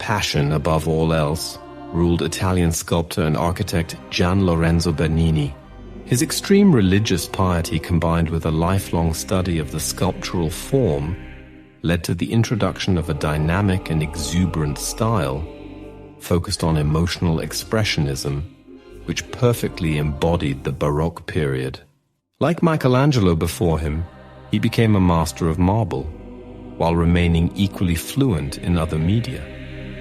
passion above all else, ruled Italian sculptor and architect Gian Lorenzo Bernini. His extreme religious piety combined with a lifelong study of the sculptural form led to the introduction of a dynamic and exuberant style focused on emotional expressionism, which perfectly embodied the Baroque period. Like Michelangelo before him, he became a master of marble, while remaining equally fluent in other media.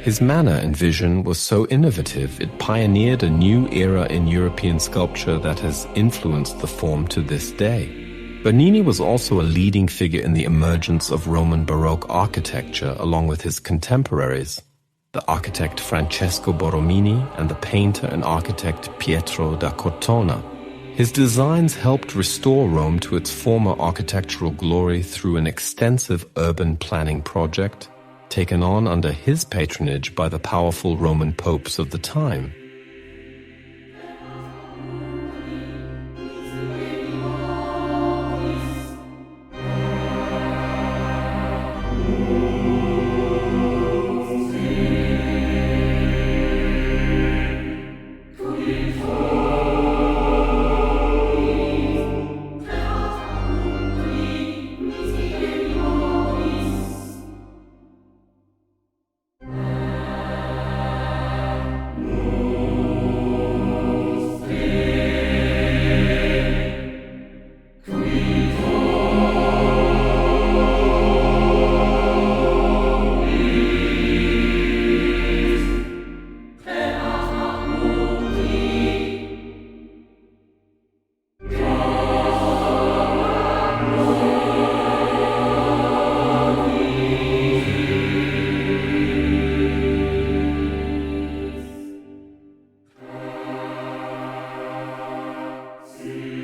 His manner and vision was so innovative, it pioneered a new era in European sculpture that has influenced the form to this day. Bernini was also a leading figure in the emergence of Roman Baroque architecture along with his contemporaries, the architect Francesco Borromini and the painter and architect Pietro da Cortona. His designs helped restore Rome to its former architectural glory through an extensive urban planning project taken on under his patronage by the powerful Roman popes of the time.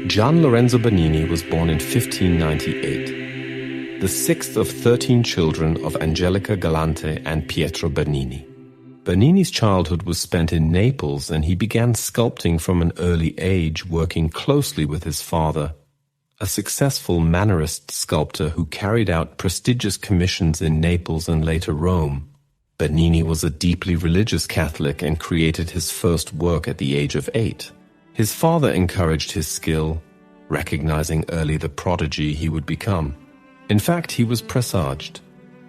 Gian Lorenzo Bernini was born in 1598, the sixth of 13 children of Angelica Galante and Pietro Bernini. Bernini's childhood was spent in Naples, and he began sculpting from an early age, working closely with his father, a successful Mannerist sculptor who carried out prestigious commissions in Naples and later Rome. Bernini was a deeply religious Catholic and created his first work at the age of 8. His father encouraged his skill, recognizing early the prodigy he would become. In fact, he was presaged,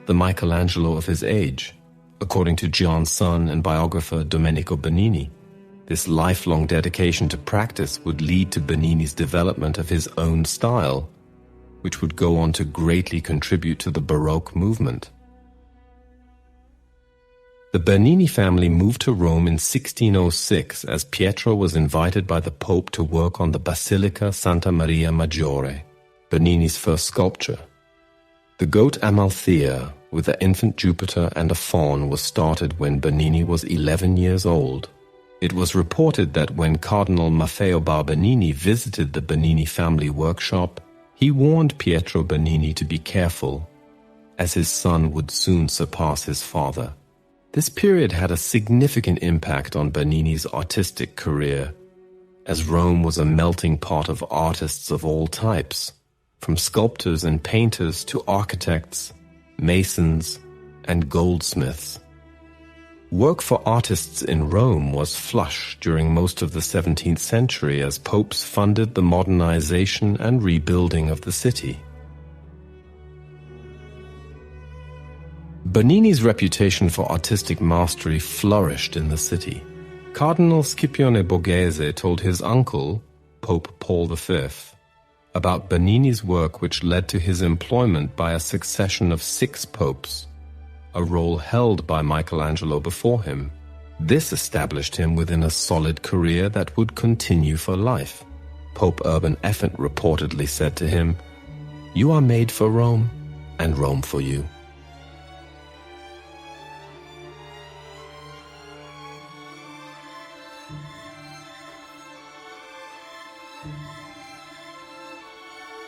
the Michelangelo of his age, according to Gian's son and biographer Domenico Bernini. This lifelong dedication to practice would lead to Bernini's development of his own style, which would go on to greatly contribute to the Baroque movement. The Bernini family moved to Rome in 1606 as Pietro was invited by the Pope to work on the Basilica Santa Maria Maggiore, Bernini's first sculpture. The goat Amalthea, with the infant Jupiter and a faun, was started when Bernini was 11 years old. It was reported that when Cardinal Maffeo Bernini visited the Bernini family workshop, he warned Pietro Bernini to be careful, as his son would soon surpass his father. This period had a significant impact on Bernini's artistic career, as Rome was a melting pot of artists of all types, from sculptors and painters to architects, masons, and goldsmiths. Work for artists in Rome was flush during most of the 17th century as popes funded the modernization and rebuilding of the city. Bernini's reputation for artistic mastery flourished in the city. Cardinal Scipione Borghese told his uncle, Pope Paul V, about Bernini's work, which led to his employment by a succession of 6 popes, a role held by Michelangelo before him. This established him within a solid career that would continue for life. Pope Urban V reportedly said to him, "You are made for Rome, and Rome for you."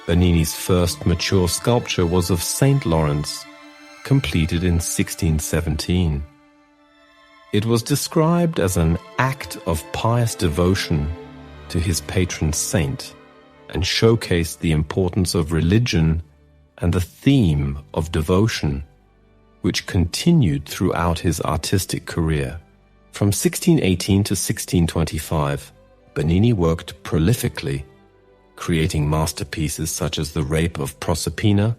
Bernini's first mature sculpture was of Saint Lawrence, completed in 1617. It was described as an act of pious devotion to his patron saint and showcased the importance of religion and the theme of devotion, which continued throughout his artistic career. From 1618 to 1625, Bernini worked prolifically, creating masterpieces such as the Rape of Proserpina,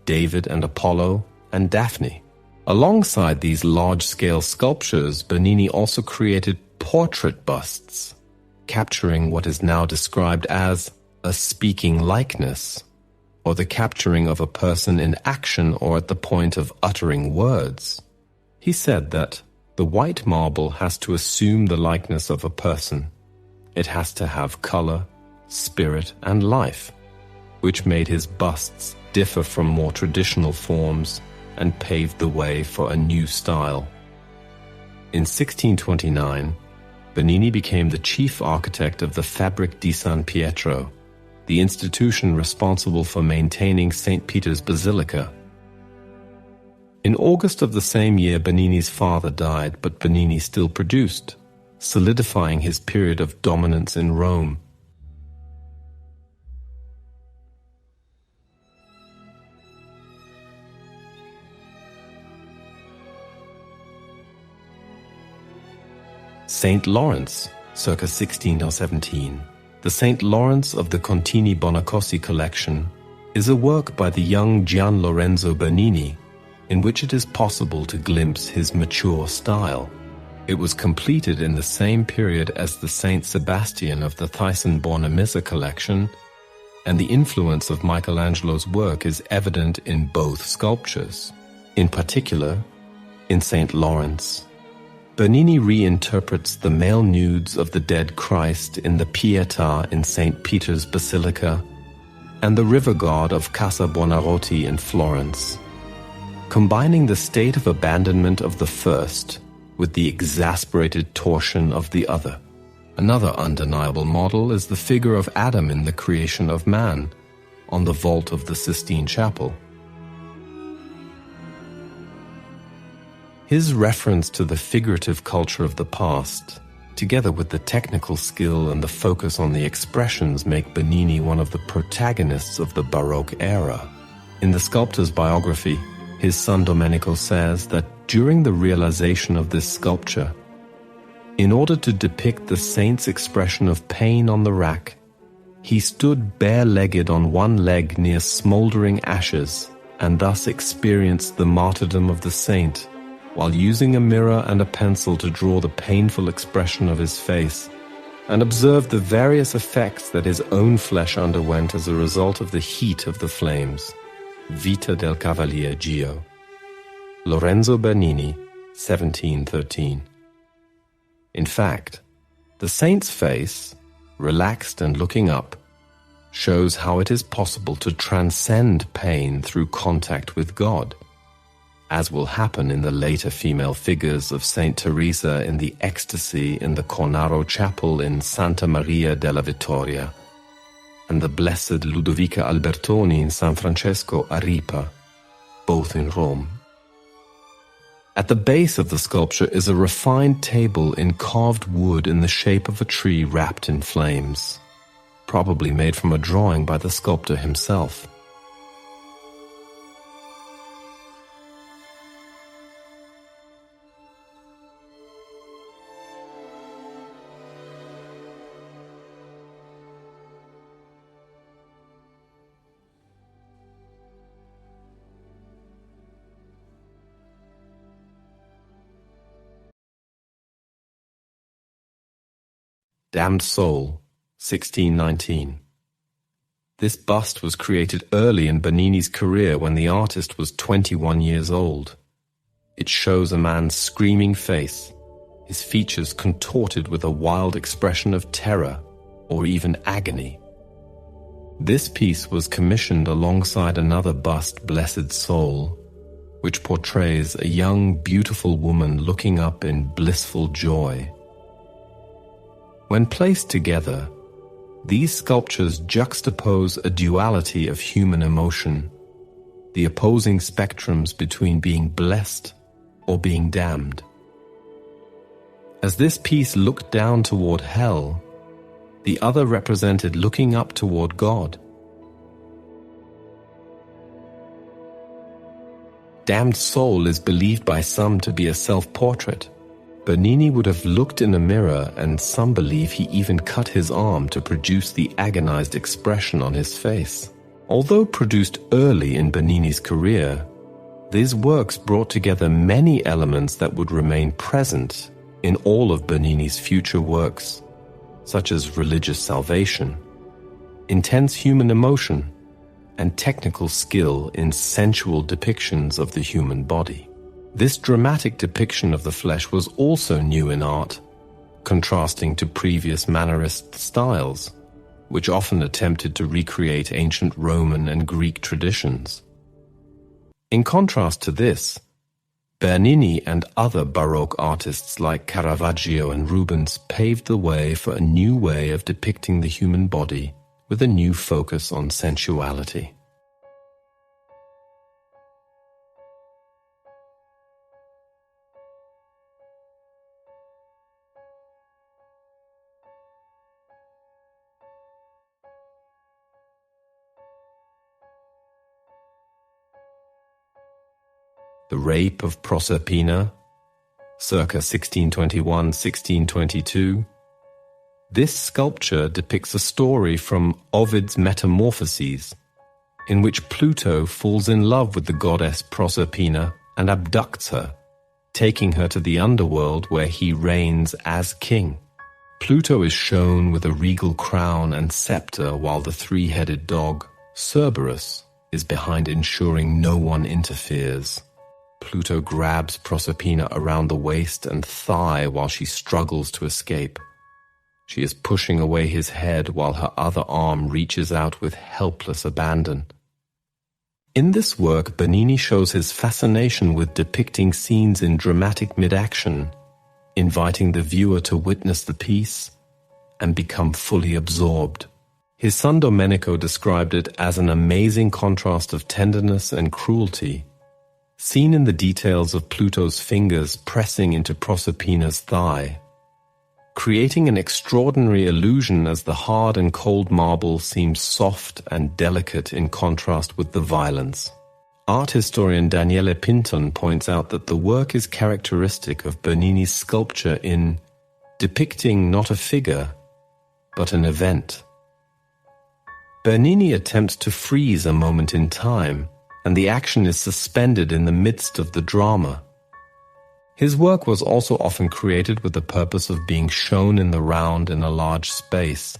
David and Apollo, and Daphne. Alongside these large-scale sculptures, Bernini also created portrait busts, capturing what is now described as a speaking likeness, or the capturing of a person in action or at the point of uttering words. He said that the white marble has to assume the likeness of a person. It has to have color, spirit, and life, which made his busts differ from more traditional forms and paved the way for a new style. In 1629, Bernini became the chief architect of the Fabric di San Pietro, the institution responsible for maintaining St. Peter's Basilica. In August of the same year, Bernini's father died, but Bernini still produced, solidifying his period of dominance in Rome. Saint Lawrence, circa 16 or 17. The Saint Lawrence of the Contini Bonacossi collection is a work by the young Gian Lorenzo Bernini, in which it is possible to glimpse his mature style. It was completed in the same period as the Saint Sebastian of the Thyssen-Bornemisza collection, and the influence of Michelangelo's work is evident in both sculptures. In particular, in Saint Lawrence, Bernini reinterprets the male nudes of the dead Christ in the Pietà in St. Peter's Basilica and the river god of Casa Buonarroti in Florence, combining the state of abandonment of the first with the exasperated torsion of the other. Another undeniable model is the figure of Adam in the creation of man on the vault of the Sistine Chapel. His reference to the figurative culture of the past, together with the technical skill and the focus on the expressions, make Bernini one of the protagonists of the Baroque era. In the sculptor's biography, his son Domenico says that during the realization of this sculpture, in order to depict the saint's expression of pain on the rack, he stood bare-legged on one leg near smoldering ashes and thus experienced the martyrdom of the saint, while using a mirror and a pencil to draw the painful expression of his face, and observed the various effects that his own flesh underwent as a result of the heat of the flames. Vita del Cavalier Gio. Lorenzo Bernini, 1713. In fact, the saint's face, relaxed and looking up, shows how it is possible to transcend pain through contact with God, as will happen in the later female figures of Saint Teresa in the Ecstasy in the Cornaro Chapel in Santa Maria della Vittoria, and the Blessed Ludovica Albertoni in San Francesco a Ripa, both in Rome. At the base of the sculpture is a refined table in carved wood in the shape of a tree wrapped in flames, probably made from a drawing by the sculptor himself. Damned Soul, 1619. This bust was created early in Bernini's career when the artist was 21 years old. It shows a man's screaming face, his features contorted with a wild expression of terror or even agony. This piece was commissioned alongside another bust, Blessed Soul, which portrays a young, beautiful woman looking up in blissful joy. When placed together, these sculptures juxtapose a duality of human emotion, the opposing spectrums between being blessed or being damned. As this piece looked down toward hell, the other represented looking up toward God. Damned Soul is believed by some to be a self-portrait. Bernini would have looked in a mirror, and some believe he even cut his arm to produce the agonized expression on his face. Although produced early in Bernini's career, these works brought together many elements that would remain present in all of Bernini's future works, such as religious salvation, intense human emotion, and technical skill in sensual depictions of the human body. This dramatic depiction of the flesh was also new in art, contrasting to previous Mannerist styles, which often attempted to recreate ancient Roman and Greek traditions. In contrast to this, Bernini and other Baroque artists like Caravaggio and Rubens paved the way for a new way of depicting the human body with a new focus on sensuality. The Rape of Proserpina, circa 1621-1622. This sculpture depicts a story from Ovid's Metamorphoses, in which Pluto falls in love with the goddess Proserpina and abducts her, taking her to the underworld where he reigns as king. Pluto is shown with a regal crown and scepter, while the three-headed dog, Cerberus, is behind, ensuring no one interferes. Pluto grabs Proserpina around the waist and thigh while she struggles to escape. She is pushing away his head while her other arm reaches out with helpless abandon. In this work, Bernini shows his fascination with depicting scenes in dramatic mid-action, inviting the viewer to witness the piece and become fully absorbed. His son Domenico described it as an amazing contrast of tenderness and cruelty, seen in the details of Pluto's fingers pressing into Proserpina's thigh, creating an extraordinary illusion as the hard and cold marble seems soft and delicate in contrast with the violence. Art historian Daniele Pinton points out that the work is characteristic of Bernini's sculpture in depicting not a figure, but an event. Bernini attempts to freeze a moment in time, and the action is suspended in the midst of the drama. His work was also often created with the purpose of being shown in the round in a large space,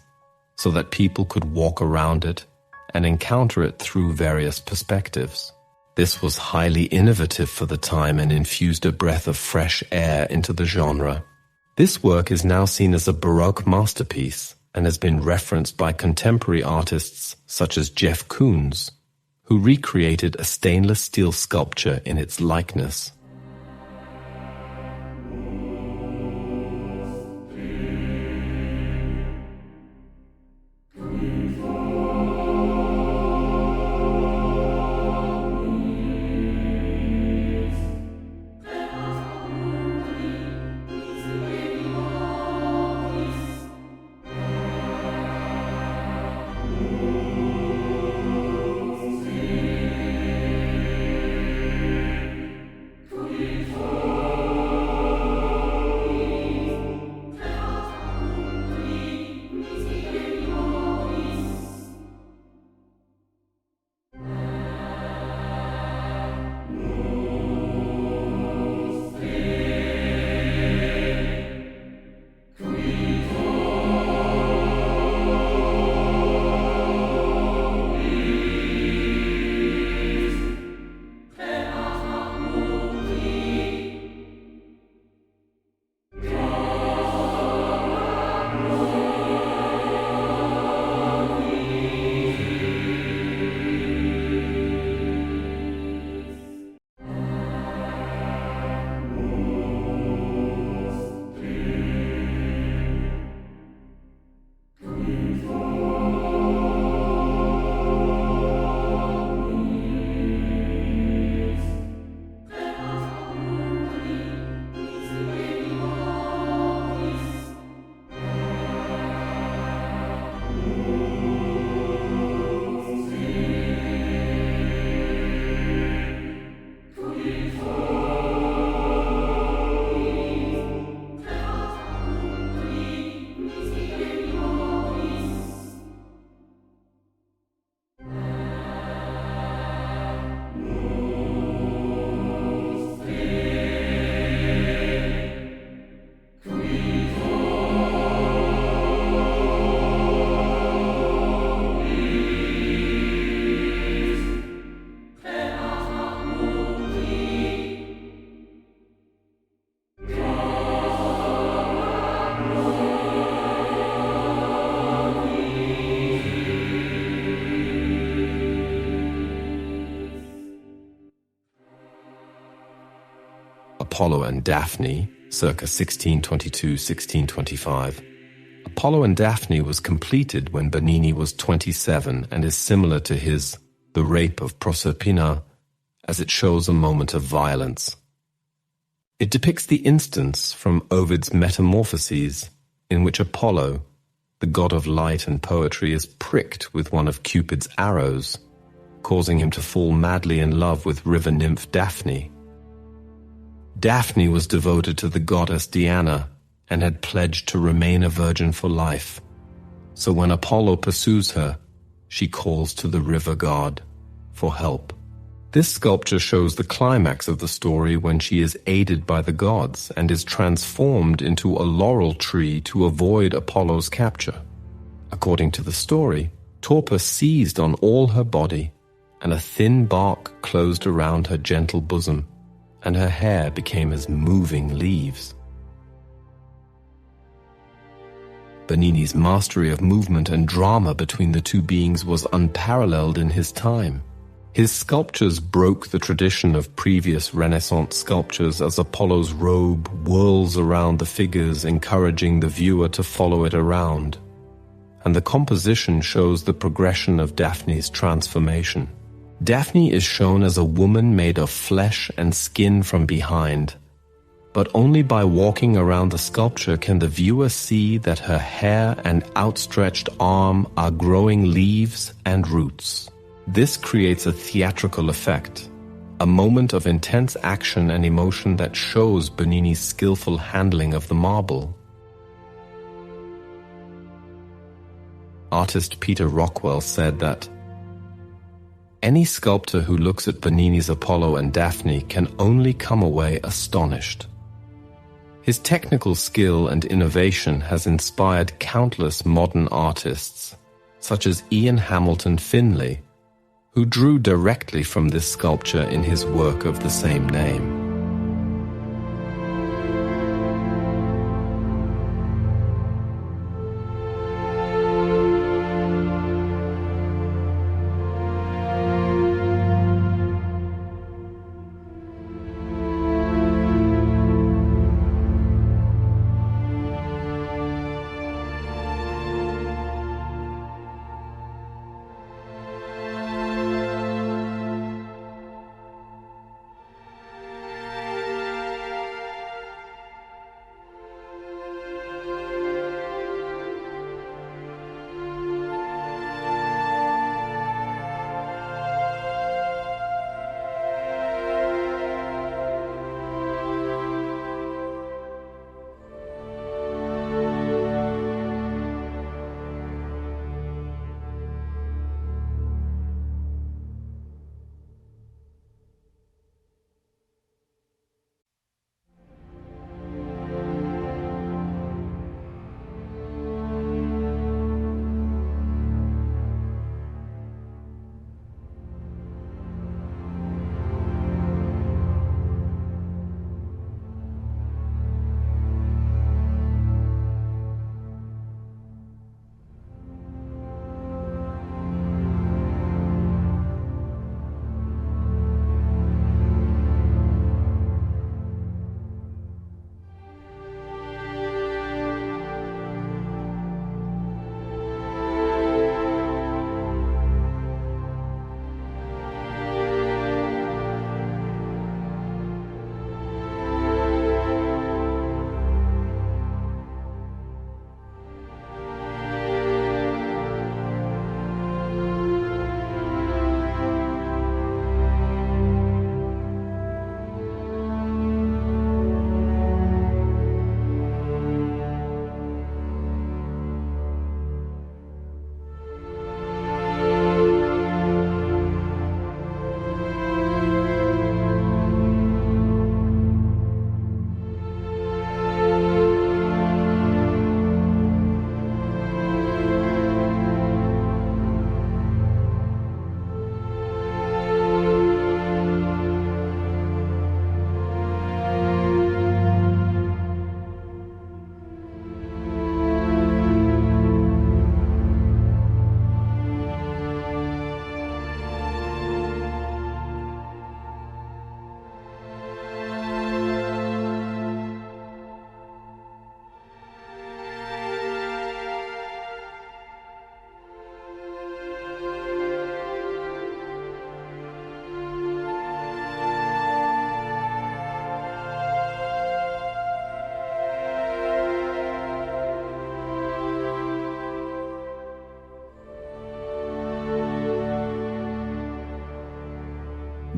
so that people could walk around it and encounter it through various perspectives. This was highly innovative for the time and infused a breath of fresh air into the genre. This work is now seen as a Baroque masterpiece and has been referenced by contemporary artists such as Jeff Koons, who recreated a stainless steel sculpture in its likeness. Apollo and Daphne, circa 1622-1625. Apollo and Daphne was completed when Bernini was 27 and is similar to his The Rape of Proserpina, as it shows a moment of violence. It depicts the instance from Ovid's Metamorphoses, in which Apollo, the god of light and poetry, is pricked with one of Cupid's arrows, causing him to fall madly in love with river nymph Daphne. Daphne was devoted to the goddess Diana and had pledged to remain a virgin for life. So when Apollo pursues her, she calls to the river god for help. This sculpture shows the climax of the story when she is aided by the gods and is transformed into a laurel tree to avoid Apollo's capture. According to the story, Torpor seized on all her body, and a thin bark closed around her gentle bosom, and her hair became as moving leaves. Bernini's mastery of movement and drama between the two beings was unparalleled in his time. His sculptures broke the tradition of previous Renaissance sculptures as Apollo's robe whirls around the figures, encouraging the viewer to follow it around. And the composition shows the progression of Daphne's transformation. Daphne is shown as a woman made of flesh and skin from behind, but only by walking around the sculpture can the viewer see that her hair and outstretched arm are growing leaves and roots. This creates a theatrical effect, a moment of intense action and emotion that shows Bernini's skillful handling of the marble. Artist Peter Rockwell said that any sculptor who looks at Bernini's Apollo and Daphne can only come away astonished. His technical skill and innovation has inspired countless modern artists, such as Ian Hamilton Finlay, who drew directly from this sculpture in his work of the same name.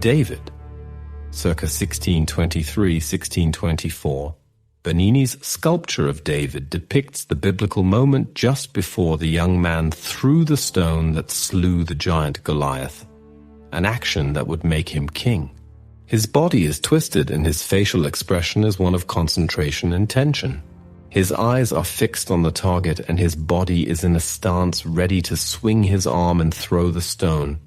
David. Circa 1623-1624, Bernini's Sculptor of David depicts the biblical moment just before the young man threw the stone that slew the giant Goliath, an action that would make him king. His body is twisted and his facial expression is one of concentration and tension. His eyes are fixed on the target and his body is in a stance ready to swing his arm and throw the stone,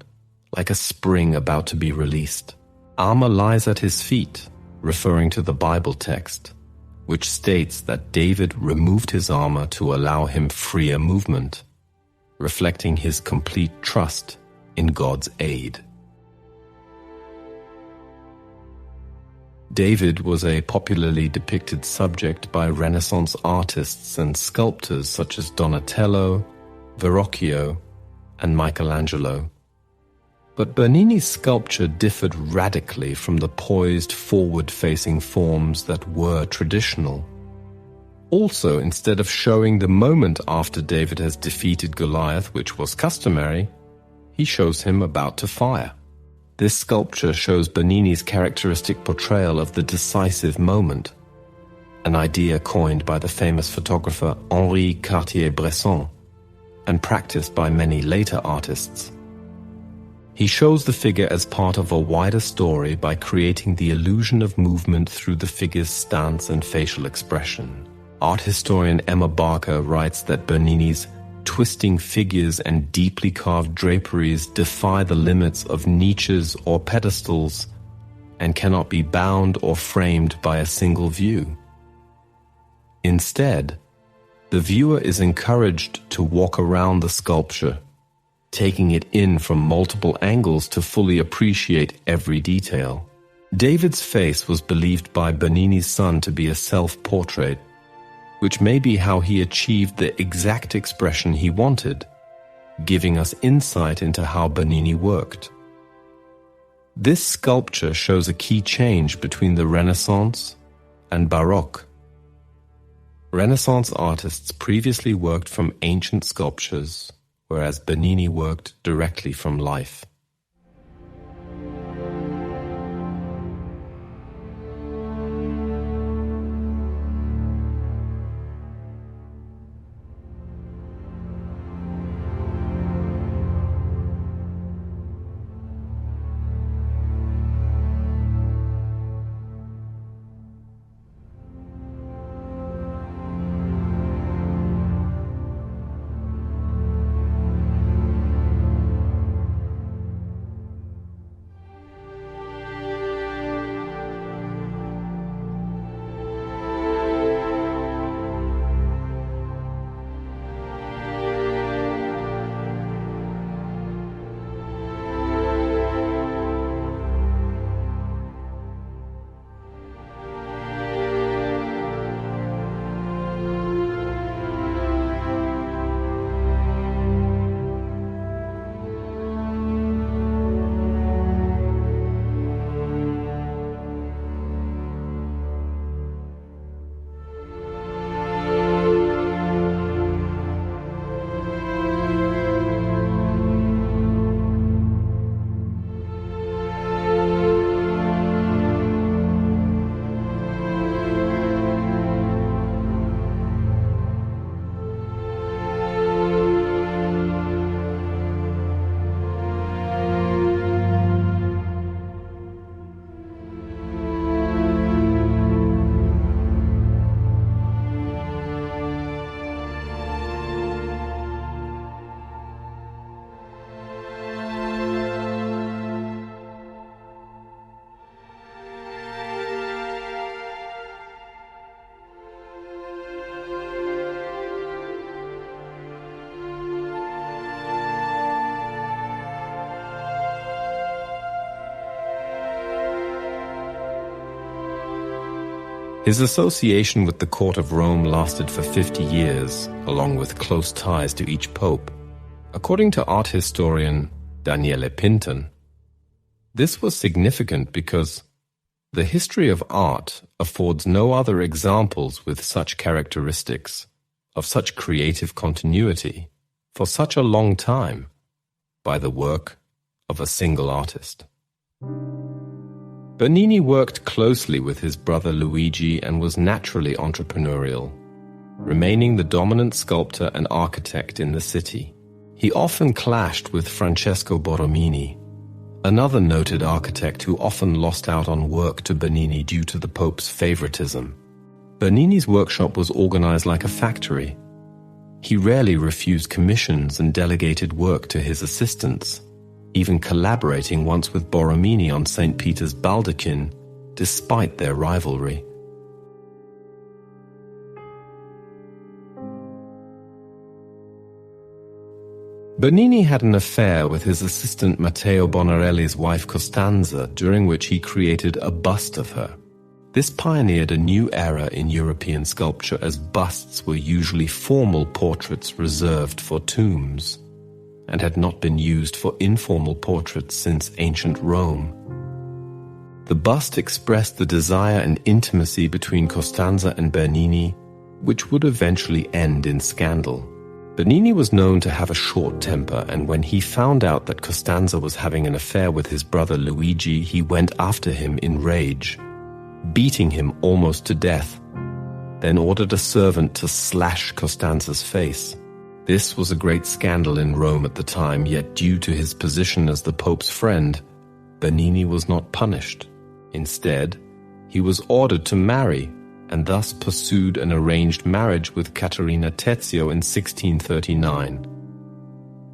like a spring about to be released. Armor lies at his feet, referring to the Bible text, which states that David removed his armor to allow him freer movement, reflecting his complete trust in God's aid. David was a popularly depicted subject by Renaissance artists and sculptors such as Donatello, Verrocchio, and Michelangelo. But Bernini's sculpture differed radically from the poised, forward-facing forms that were traditional. Also, instead of showing the moment after David has defeated Goliath, which was customary, he shows him about to fire. This sculpture shows Bernini's characteristic portrayal of the decisive moment, an idea coined by the famous photographer Henri Cartier-Bresson and practiced by many later artists. He shows the figure as part of a wider story by creating the illusion of movement through the figure's stance and facial expression. Art historian Emma Barker writes that Bernini's twisting figures and deeply carved draperies defy the limits of niches or pedestals and cannot be bound or framed by a single view. Instead, the viewer is encouraged to walk around the sculpture, taking it in from multiple angles to fully appreciate every detail. David's face was believed by Bernini's son to be a self-portrait, which may be how he achieved the exact expression he wanted, giving us insight into how Bernini worked. This sculpture shows a key change between the Renaissance and Baroque. Renaissance artists previously worked from ancient sculptures, whereas Bernini worked directly from life. His association with the court of Rome lasted for 50 years, along with close ties to each pope. According to art historian Daniele Pinton, this was significant because the history of art affords no other examples with such characteristics, of such creative continuity, for such a long time, by the work of a single artist. Bernini worked closely with his brother Luigi and was naturally entrepreneurial, remaining the dominant sculptor and architect in the city. He often clashed with Francesco Borromini, another noted architect who often lost out on work to Bernini due to the Pope's favoritism. Bernini's workshop was organized like a factory. He rarely refused commissions and delegated work to his assistants, even collaborating once with Borromini on St. Peter's baldachin, despite their rivalry. Bernini had an affair with his assistant Matteo Bonarelli's wife Costanza, during which he created a bust of her. This pioneered a new era in European sculpture, as busts were usually formal portraits reserved for tombs, and had not been used for informal portraits since ancient Rome. The bust expressed the desire and intimacy between Costanza and Bernini, which would eventually end in scandal. Bernini was known to have a short temper, and when he found out that Costanza was having an affair with his brother Luigi, he went after him in rage, beating him almost to death, then ordered a servant to slash Costanza's face. This was a great scandal in Rome at the time, yet due to his position as the Pope's friend, Bernini was not punished. Instead, he was ordered to marry, and thus pursued an arranged marriage with Caterina Tezio in 1639.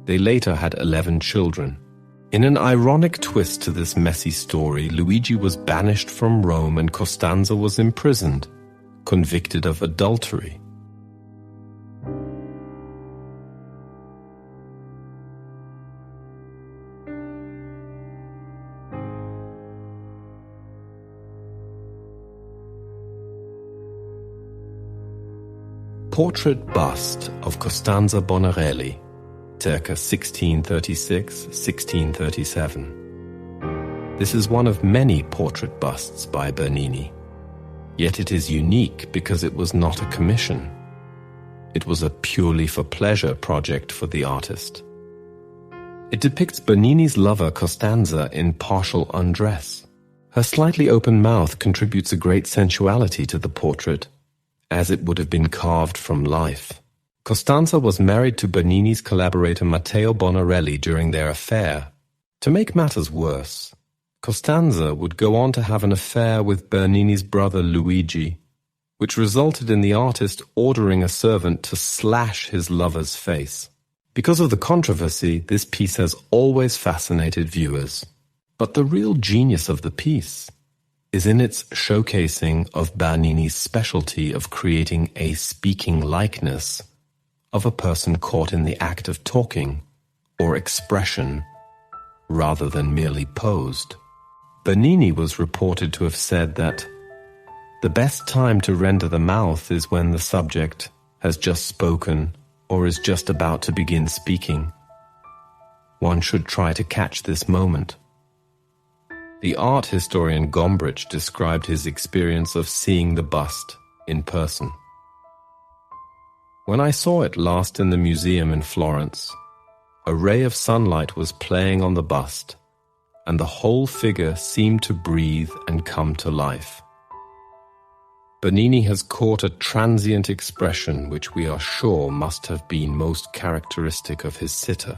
They later had 11 children. In an ironic twist to this messy story, Luigi was banished from Rome and Costanza was imprisoned, convicted of adultery. Portrait bust of Costanza Bonarelli, circa 1636-1637. This is one of many portrait busts by Bernini, yet it is unique because it was not a commission. It was a purely for pleasure project for the artist. It depicts Bernini's lover Costanza in partial undress. Her slightly open mouth contributes a great sensuality to the portrait, as it would have been carved from life. Costanza was married to Bernini's collaborator Matteo Bonarelli during their affair. To make matters worse, Costanza would go on to have an affair with Bernini's brother Luigi, which resulted in the artist ordering a servant to slash his lover's face. Because of the controversy, this piece has always fascinated viewers. But the real genius of the piece is in its showcasing of Bernini's specialty of creating a speaking likeness of a person caught in the act of talking or expression rather than merely posed. Bernini was reported to have said that the best time to render the mouth is when the subject has just spoken or is just about to begin speaking. One should try to catch this moment. The art historian Gombrich described his experience of seeing the bust in person. When I saw it last in the museum in Florence, a ray of sunlight was playing on the bust, and the whole figure seemed to breathe and come to life. Bernini has caught a transient expression which we are sure must have been most characteristic of his sitter.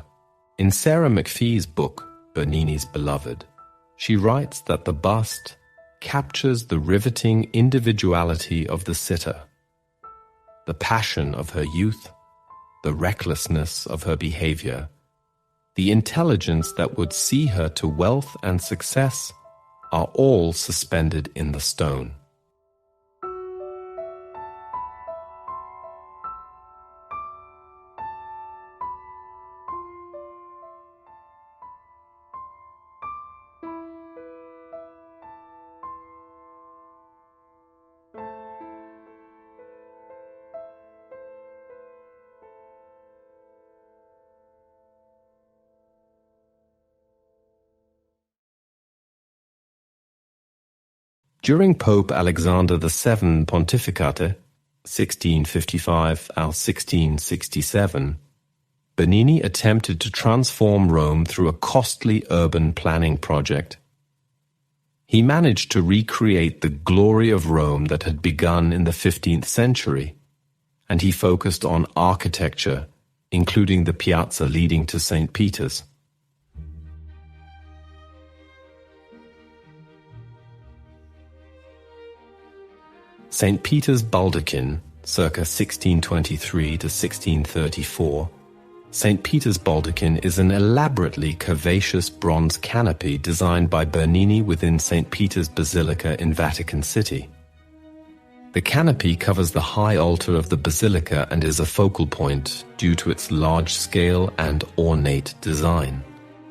In Sarah McPhee's book, Bernini's Beloved, she writes that the bust captures the riveting individuality of the sitter, the passion of her youth, the recklessness of her behavior, the intelligence that would see her to wealth and success are all suspended in the stone. During Pope Alexander VII Pontificate, 1655–1667, Bernini attempted to transform Rome through a costly urban planning project, He managed to recreate the glory of Rome that had begun in the 15th century, and he focused on architecture, including the piazza leading to St. Peter's. St. Peter's Baldachin, circa 1623 to 1634, St. Peter's Baldachin is an elaborately curvaceous bronze canopy designed by Bernini within St. Peter's Basilica in Vatican City. The canopy covers the high altar of the basilica and is a focal point due to its large scale and ornate design.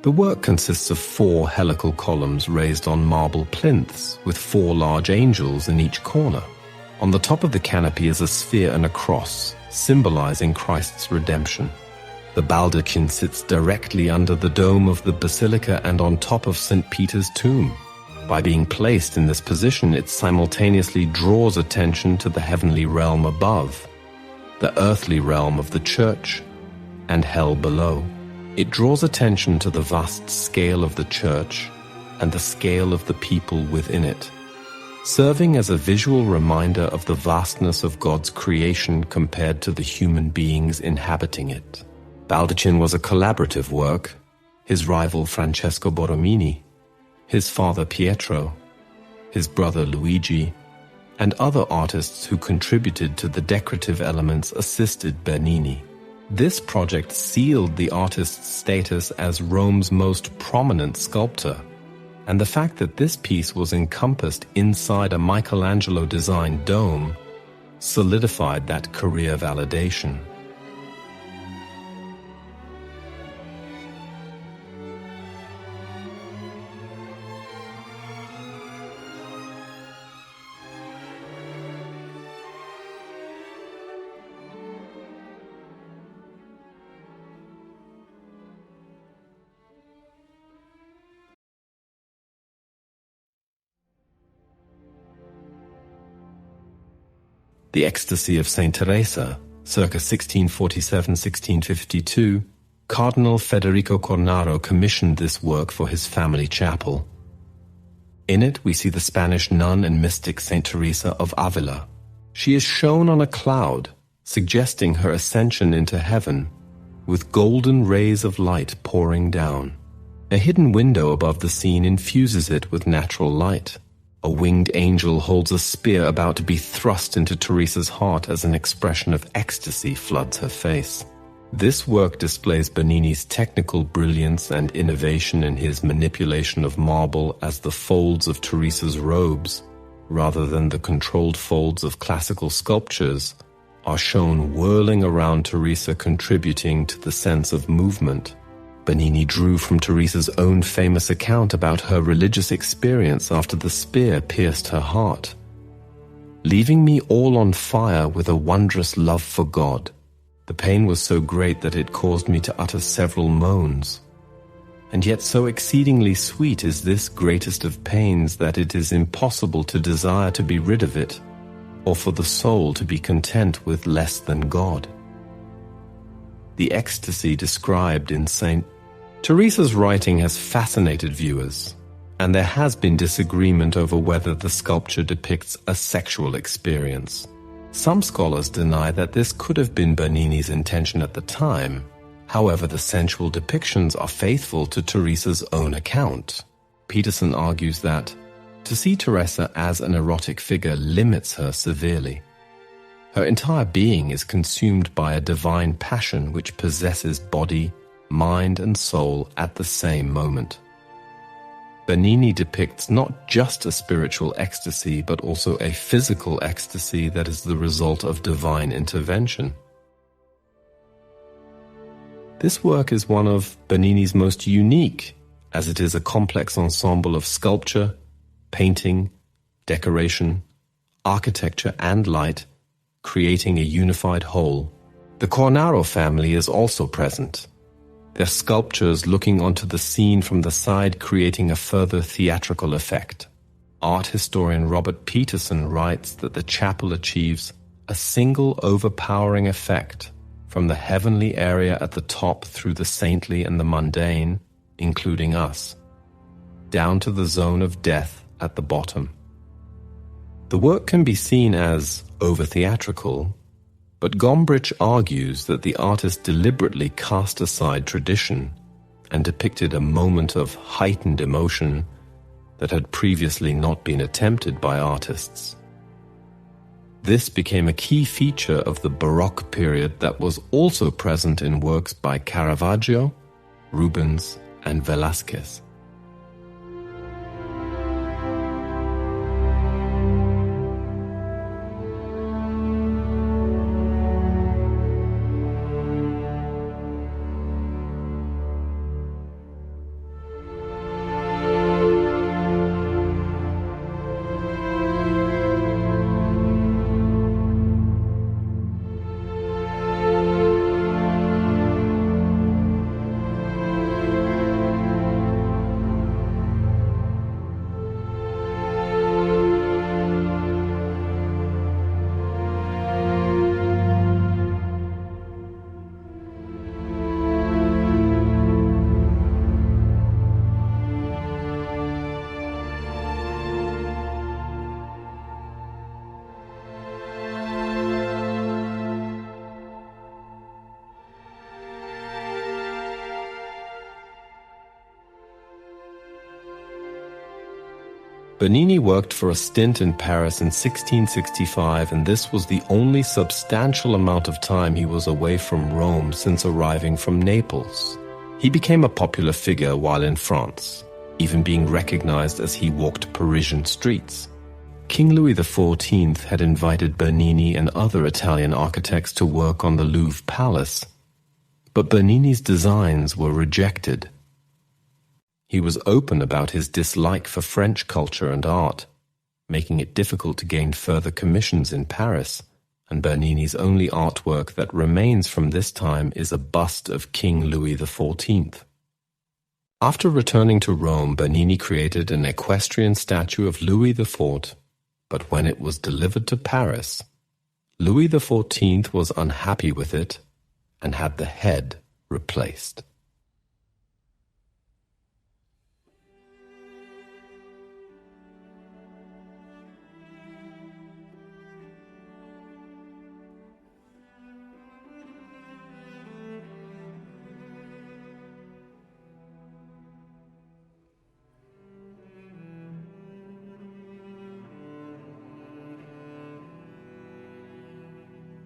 The work consists of 4 helical columns raised on marble plinths with 4 large angels in each corner. On the top of the canopy is a sphere and a cross, symbolizing Christ's redemption. The baldachin sits directly under the dome of the basilica and on top of St. Peter's tomb. By being placed in this position, it simultaneously draws attention to the heavenly realm above, the earthly realm of the church, and hell below. It draws attention to the vast scale of the church and the scale of the people within it, serving as a visual reminder of the vastness of God's creation compared to the human beings inhabiting it. Baldachin was a collaborative work. His rival Francesco Borromini, his father Pietro, his brother Luigi, and other artists who contributed to the decorative elements assisted Bernini. This project sealed the artist's status as Rome's most prominent sculptor, and the fact that this piece was encompassed inside a Michelangelo-designed dome solidified that career validation. The Ecstasy of Saint Teresa, circa 1647-1652, Cardinal Federico Cornaro commissioned this work for his family chapel. In it, we see the Spanish nun and mystic Saint Teresa of Avila. She is shown on a cloud, suggesting her ascension into heaven, with golden rays of light pouring down. A hidden window above the scene infuses it with natural light. A winged angel holds a spear about to be thrust into Teresa's heart as an expression of ecstasy floods her face. This work displays Bernini's technical brilliance and innovation in his manipulation of marble as the folds of Teresa's robes, rather than the controlled folds of classical sculptures, are shown whirling around Teresa, contributing to the sense of movement. Bernini drew from Teresa's own famous account about her religious experience after the spear pierced her heart. Leaving me all on fire with a wondrous love for God. The pain was so great that it caused me to utter several moans. And yet so exceedingly sweet is this greatest of pains that it is impossible to desire to be rid of it, or for the soul to be content with less than God. The ecstasy described in St. Teresa's writing has fascinated viewers, and there has been disagreement over whether the sculpture depicts a sexual experience. Some scholars deny that this could have been Bernini's intention at the time. However, the sensual depictions are faithful to Teresa's own account. Peterson argues that to see Teresa as an erotic figure limits her severely. Her entire being is consumed by a divine passion which possesses body, mind, and soul at the same moment. Bernini depicts not just a spiritual ecstasy, but also a physical ecstasy that is the result of divine intervention. This work is one of Bernini's most unique, as it is a complex ensemble of sculpture, painting, decoration, architecture, and light, creating a unified whole. The Cornaro family is also present, their sculptures looking onto the scene from the side, creating a further theatrical effect. Art historian Robert Peterson writes that the chapel achieves a single overpowering effect from the heavenly area at the top through the saintly and the mundane, including us, down to the zone of death at the bottom. The work can be seen as over-theatrical, but Gombrich argues that the artist deliberately cast aside tradition and depicted a moment of heightened emotion that had previously not been attempted by artists. This became a key feature of the Baroque period that was also present in works by Caravaggio, Rubens, and Velázquez. Bernini worked for a stint in Paris in 1665, and this was the only substantial amount of time he was away from Rome since arriving from Naples. He became a popular figure while in France, even being recognized as he walked Parisian streets. King Louis XIV had invited Bernini and other Italian architects to work on the Louvre Palace, but Bernini's designs were rejected. He was open about his dislike for French culture and art, making it difficult to gain further commissions in Paris, and Bernini's only artwork that remains from this time is a bust of King Louis XIV. After returning to Rome, Bernini created an equestrian statue of Louis XIV, but when it was delivered to Paris, Louis XIV was unhappy with it and had the head replaced.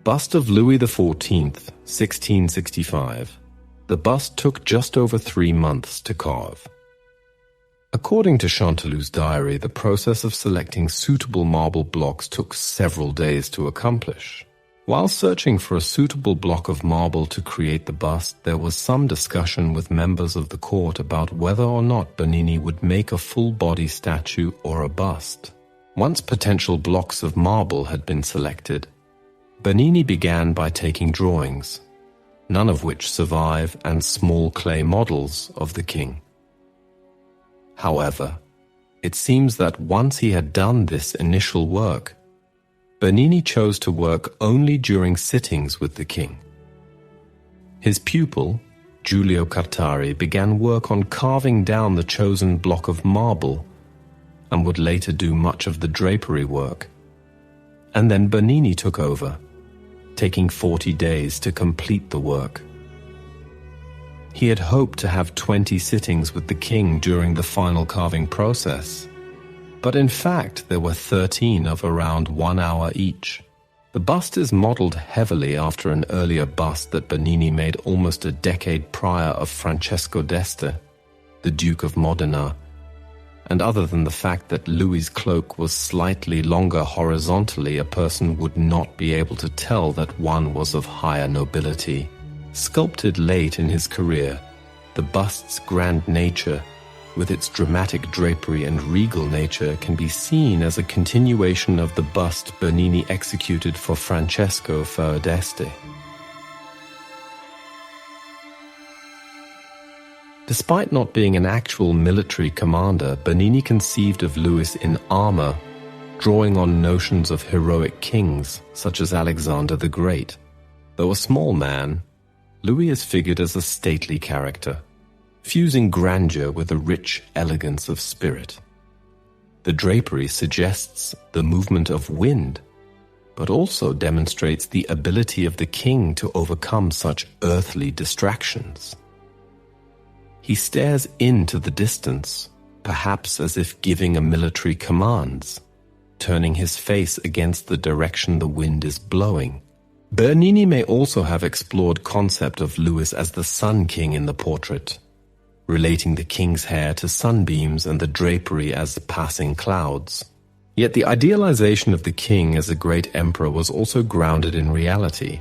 Bust of Louis XIV, 1665. The bust took just over 3 months to carve. According to Chantelou's diary, the process of selecting suitable marble blocks took several days to accomplish. While searching for a suitable block of marble to create the bust, there was some discussion with members of the court about whether or not Bernini would make a full-body statue or a bust. Once potential blocks of marble had been selected, Bernini began by taking drawings, none of which survive, and small clay models of the king. However, it seems that once he had done this initial work, Bernini chose to work only during sittings with the king. His pupil, Giulio Cartari, began work on carving down the chosen block of marble and would later do much of the drapery work. And then Bernini took over, taking 40 days to complete the work. He had hoped to have 20 sittings with the king during the final carving process, but in fact there were 13 of around 1 hour each. The bust is modeled heavily after an earlier bust that Bernini made almost a decade prior of Francesco d'Este, the Duke of Modena, and other than the fact that Louis's cloak was slightly longer horizontally, a person would not be able to tell that one was of higher nobility. Sculpted late in his career, the bust's grand nature, with its dramatic drapery and regal nature, can be seen as a continuation of the bust Bernini executed for Francesco d'Este. Despite not being an actual military commander, Bernini conceived of Louis in armor, drawing on notions of heroic kings such as Alexander the Great. Though a small man, Louis is figured as a stately character, fusing grandeur with a rich elegance of spirit. The drapery suggests the movement of wind, but also demonstrates the ability of the king to overcome such earthly distractions. He stares into the distance, perhaps as if giving a military commands, turning his face against the direction the wind is blowing. Bernini may also have explored concept of Louis as the Sun King in the portrait, relating the king's hair to sunbeams and the drapery as passing clouds. Yet the idealization of the king as a great emperor was also grounded in reality.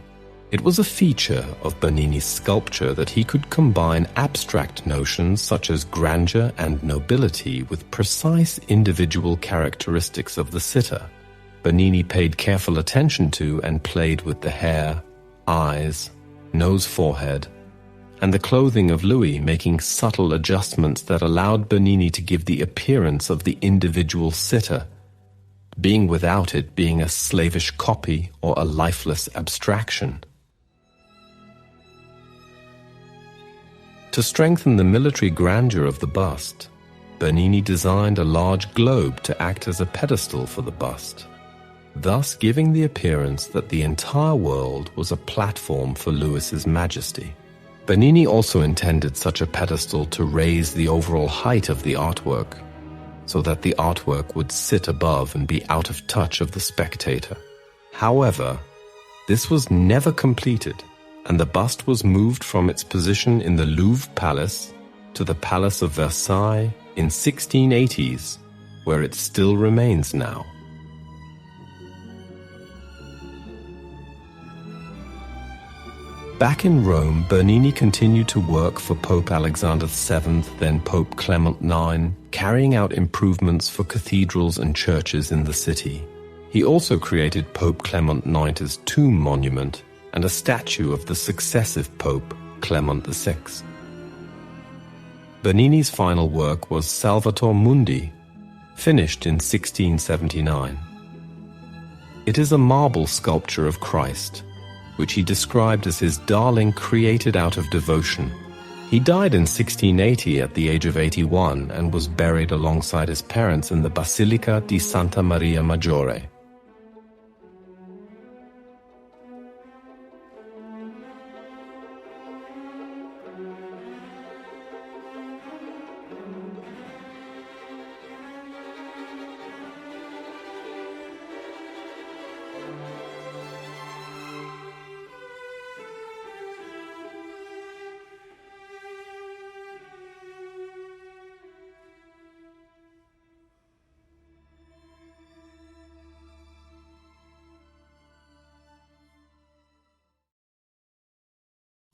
It was a feature of Bernini's sculpture that he could combine abstract notions such as grandeur and nobility with precise individual characteristics of the sitter. Bernini paid careful attention to and played with the hair, eyes, nose, forehead, and the clothing of Louis, making subtle adjustments that allowed Bernini to give the appearance of the individual sitter, being without it being a slavish copy or a lifeless abstraction. To strengthen the military grandeur of the bust, Bernini designed a large globe to act as a pedestal for the bust, thus giving the appearance that the entire world was a platform for Louis's majesty. Bernini also intended such a pedestal to raise the overall height of the artwork, so that the artwork would sit above and be out of touch of the spectator. However, this was never completed, and the bust was moved from its position in the Louvre Palace to the Palace of Versailles in 1680s, where it still remains now. Back in Rome, Bernini continued to work for Pope Alexander VII, then Pope Clement IX, carrying out improvements for cathedrals and churches in the city. He also created Pope Clement IX's tomb monument and a statue of the successive Pope, Clement VI. Bernini's final work was Salvator Mundi, finished in 1679. It is a marble sculpture of Christ, which he described as his darling created out of devotion. He died in 1680 at the age of 81 and was buried alongside his parents in the Basilica di Santa Maria Maggiore.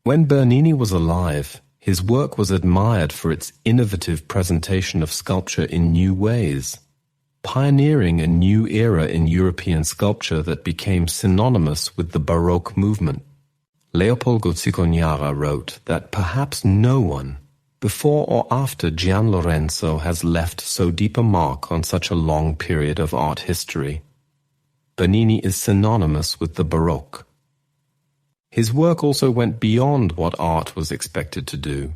When Bernini was alive, his work was admired for its innovative presentation of sculpture in new ways, pioneering a new era in European sculpture that became synonymous with the Baroque movement. Leopoldo Cicognara wrote that perhaps no one, before or after Gian Lorenzo, has left so deep a mark on such a long period of art history. Bernini is synonymous with the Baroque. His work also went beyond what art was expected to do.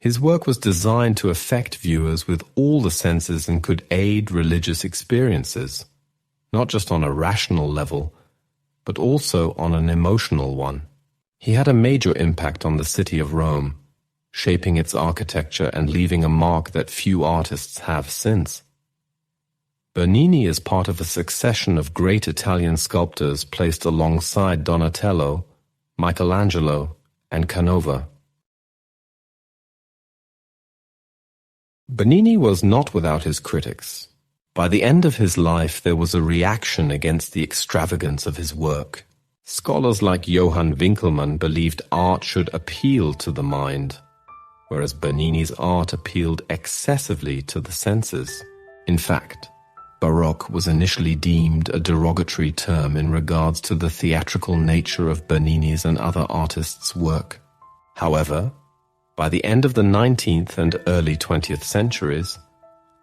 His work was designed to affect viewers with all the senses and could aid religious experiences, not just on a rational level, but also on an emotional one. He had a major impact on the city of Rome, shaping its architecture and leaving a mark that few artists have since. Bernini is part of a succession of great Italian sculptors placed alongside Donatello, Michelangelo, and Canova. Bernini was not without his critics. By the end of his life, there was a reaction against the extravagance of his work. Scholars like Johann Winckelmann believed art should appeal to the mind, whereas Bernini's art appealed excessively to the senses. In fact, Baroque was initially deemed a derogatory term in regards to the theatrical nature of Bernini's and other artists' work. However, by the end of the 19th and early 20th centuries,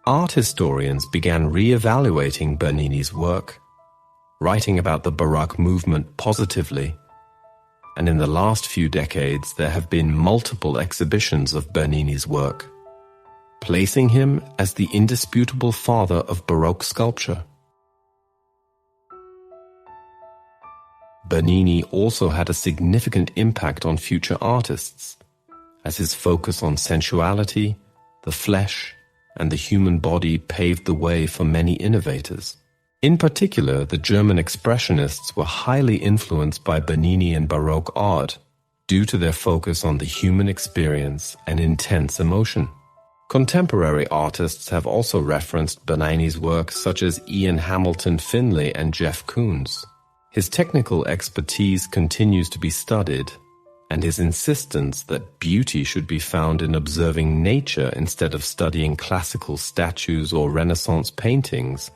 art historians began re-evaluating Bernini's work, writing about the Baroque movement positively, and in the last few decades there have been multiple exhibitions of Bernini's work. placing him as the indisputable father of Baroque sculpture. Bernini also had a significant impact on future artists, as his focus on sensuality, the flesh, and the human body paved the way for many innovators. In particular, the German Expressionists were highly influenced by Bernini and Baroque art due to their focus on the human experience and intense emotion. Contemporary artists have also referenced Bernini's work, such as Ian Hamilton Finlay and Jeff Koons. His technical expertise continues to be studied, and his insistence that beauty should be found in observing nature instead of studying classical statues or Renaissance paintings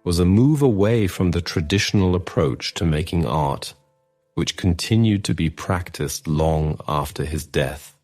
was a move away from the traditional approach to making art, which continued to be practiced long after his death.